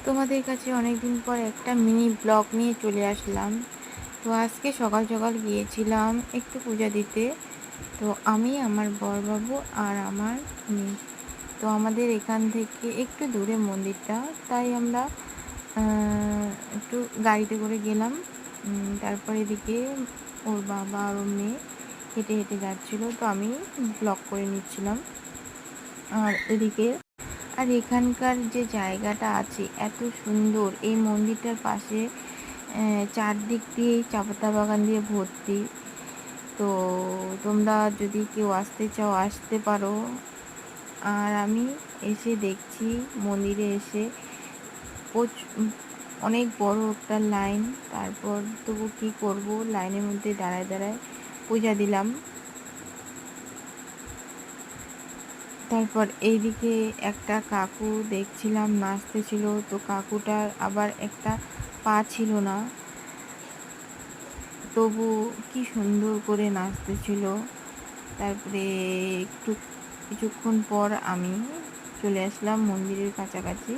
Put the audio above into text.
তোমাদের কাছে অনেকদিন পর একটা মিনি ব্লগ নিয়ে চলে আসলাম। তো আজকে সকাল সকাল গিয়েছিলাম একটু পূজা দিতে। তো আমি, আমার বরবাবু আর আমার মেয়ে। তো আমাদের এখান থেকে একটু দূরে মন্দিরটা, তাই আমরা একটু গাড়িতে করে গেলাম। তারপর এদিকে ওর বাবা আর ওর মেয়ে হেঁটে হেঁটে যাচ্ছিলো, তো আমি ব্লগ করে নিচ্ছিলাম। আর এদিকে এখানকার যে জায়গাটা আছে এত সুন্দর, এই মন্দিরটার পাশে চারদিক দিয়েই চা পাতা বাগান দিয়ে ভর্তি। তো তোমরা যদি কেউ আসতে চাও আসতে পারো। আর আমি এসে দেখছি মন্দিরে এসে অনেক বড় একটা লাইন। তারপর তবু কী করবো, লাইনের মধ্যে দাঁড়ায় দাঁড়ায় পূজা দিলাম। তারপর এইদিকে একটা কাকু দেখছিলাম নাচতেছিল। তো কাকুটার আবার একটা পা ছিল না, তবু কি সুন্দর করে নাচতেছিল। তারপরে কিছুক্ষণ পর আমি চলে আসলাম মন্দিরের কাছাকাছি।